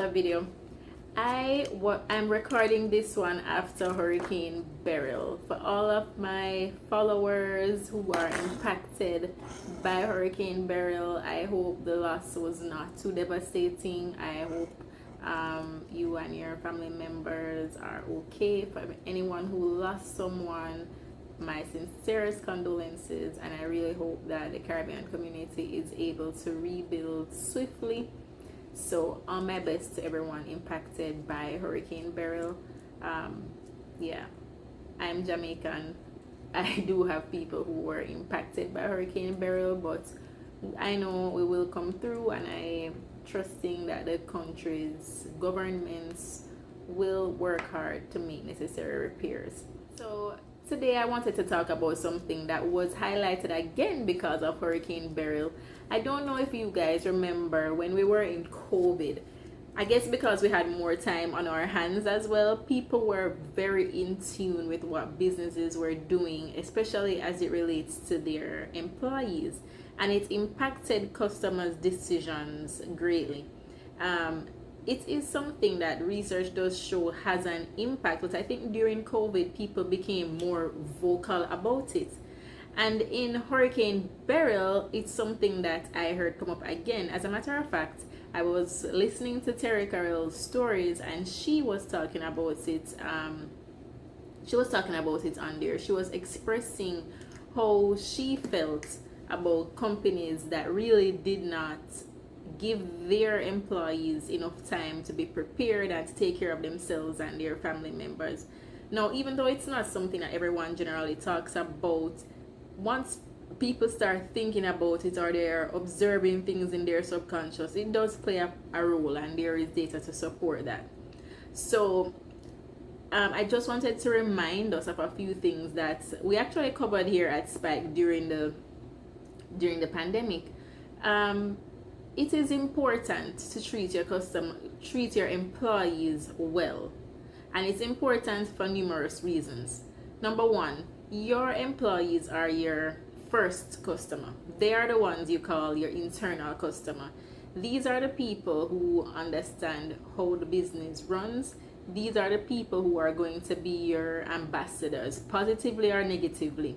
another video. I'm recording this one after Hurricane Beryl. For all of my followers who are impacted by Hurricane Beryl, I hope the loss was not too devastating. I hope you and your family members are okay. For anyone who lost someone, my sincerest condolences, and I really hope that the Caribbean community is able to rebuild swiftly. So all my best to everyone impacted by Hurricane Beryl. Yeah, I'm Jamaican. I do have people who were impacted by Hurricane Beryl, but I know we will come through, and I'm trusting that the country's governments will work hard to make necessary repairs. So today I wanted to talk about something that was highlighted again because of Hurricane Beryl. I don't know if you guys remember when we were in COVID. I guess because we had more time on our hands as well, people were very in tune with what businesses were doing, especially as it relates to their employees. And it impacted customers' decisions greatly. It is something that research does show has an impact, but I think during COVID, people became more vocal about it. And in Hurricane Beryl, it's something that I heard come up again. As a matter of fact, I was listening to Terry Carroll's stories, and she was talking about it. She was talking about it on there. She was expressing how she felt about companies that really did not give their employees enough time to be prepared and to take care of themselves and their family members. Now, even though it's not something that everyone generally talks about, once people start thinking about it or they're observing things in their subconscious, it does play a role, and there is data to support that. So I just wanted to remind us of a few things that we actually covered here at Spike during the pandemic. It is important to treat your employees well, and it's important for numerous reasons. Number one, your employees are your first customer. They are the ones you call your internal customer. These are the people who understand how the business runs. These are the people who are going to be your ambassadors, positively or negatively.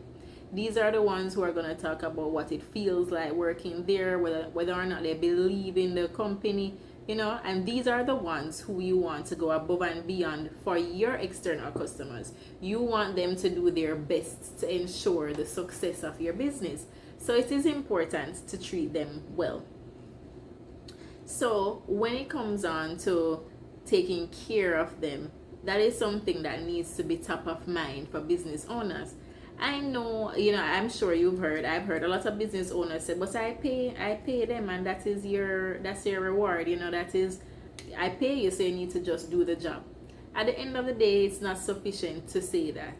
These are the ones who are going to talk about what it feels like working there, whether or not they believe in the company, and these are the ones who you want to go above and beyond for your external customers. You want them to do their best to ensure the success of your business. So it is important to treat them well. So when it comes on to taking care of them, that is something that needs to be top of mind for business owners. I know, I'm sure I've heard a lot of business owners say, but I pay them, and that's your reward, that is, I pay you, so you need to just do the job. At the end of the day, it's not sufficient to say that.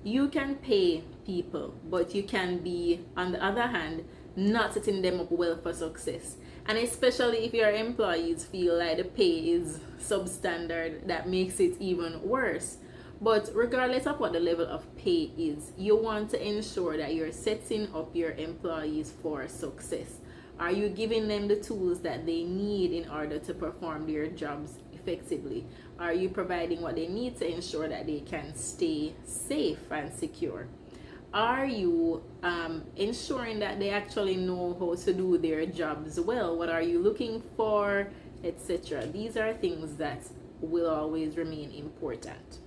You can pay people, but you can be, on the other hand, not setting them up well for success. And especially if your employees feel like the pay is substandard, that makes it even worse. But regardless of what the level of pay is, you want to ensure that you're setting up your employees for success. Are you giving them the tools that they need in order to perform their jobs effectively? Are you providing what they need to ensure that they can stay safe and secure? Are you ensuring that they actually know how to do their jobs well? What are you looking for, etc.? These are things that will always remain important.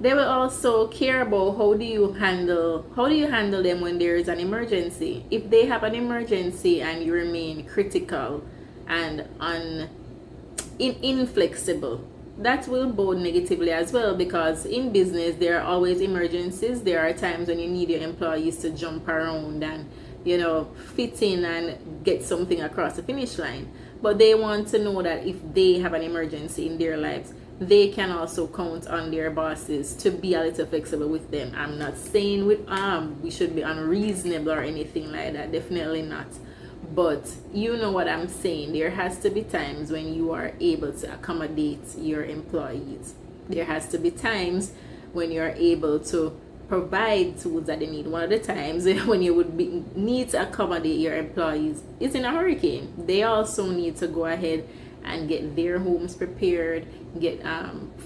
They will also care about how do you handle them when there is an emergency. If they have an emergency and you remain critical and inflexible, that will bode negatively as well, because in business there are always emergencies. There are times when you need your employees to jump around and fit in and get something across the finish line. But they want to know that if they have an emergency in their lives, they can also count on their bosses to be a little flexible with them. I'm not saying we should be unreasonable or anything like that, definitely not. But you know what I'm saying. There has to be times when you are able to accommodate your employees. There has to be times when you're able to provide tools that they need. One of the times when you would need to accommodate your employees is in a hurricane. They also need to go ahead and get their homes prepared, get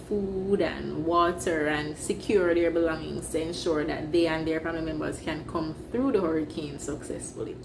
food and water, and secure their belongings to ensure that they and their family members can come through the hurricane successfully.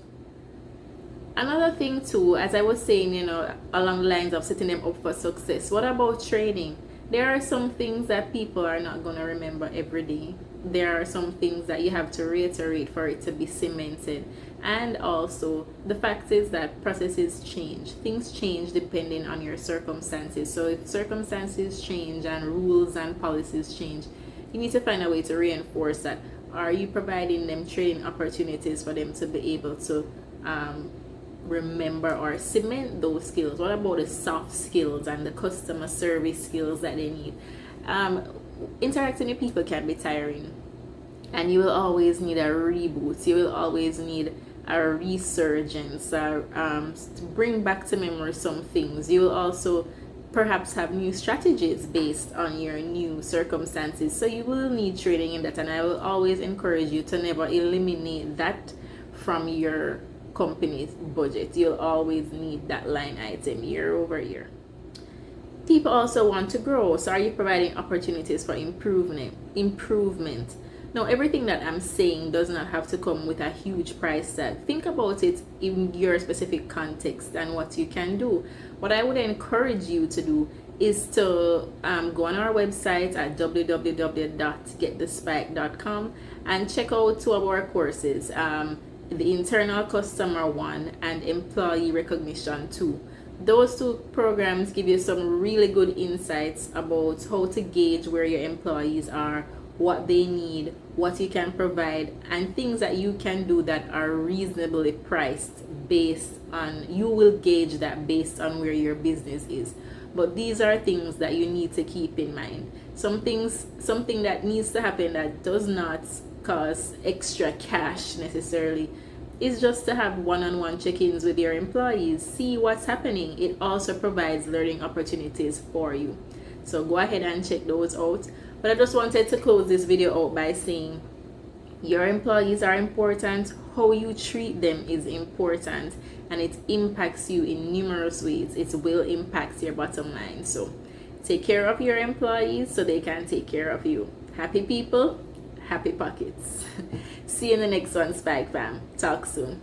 Another thing too, as I was saying, along the lines of setting them up for success, what about training? There are some things that people are not going to remember every day. There are some things that you have to reiterate for it to be cemented. And also, the fact is that processes change. Things change depending on your circumstances. So if circumstances change and rules and policies change, you need to find a way to reinforce that. Are you providing them training opportunities for them to be able to remember or cement those skills? What about the soft skills and the customer service skills that they need? Interacting with people can be tiring, and you will always need a reboot. You will always need a resurgence, to bring back to memory some things. You will also perhaps have new strategies based on your new circumstances, so you will need training in that. And I will always encourage you to never eliminate that from your company's budget. You'll always need that line item year over year. People also want to grow, so are you providing opportunities for improvement? Now, everything that I'm saying does not have to come with a huge price tag. Think about it in your specific context and what you can do. What I would encourage you to do is to go on our website at www.getthespike.com and check out two of our courses, the internal customer one and employee recognition 2. Those two programs give you some really good insights about how to gauge where your employees are, what they need, what you can provide, and things that you can do that are reasonably priced you will gauge that based on where your business is. But these are things that you need to keep in mind. Something that needs to happen that does not cost extra cash necessarily is just to have one-on-one check-ins with your employees, see what's happening. It also provides learning opportunities for you. So go ahead and check those out. But I just wanted to close this video out by saying your employees are important. How you treat them is important, and it impacts you in numerous ways. It will impact your bottom line. So take care of your employees so they can take care of you. Happy people, happy pockets. See you in the next one, Spike fam. Talk soon.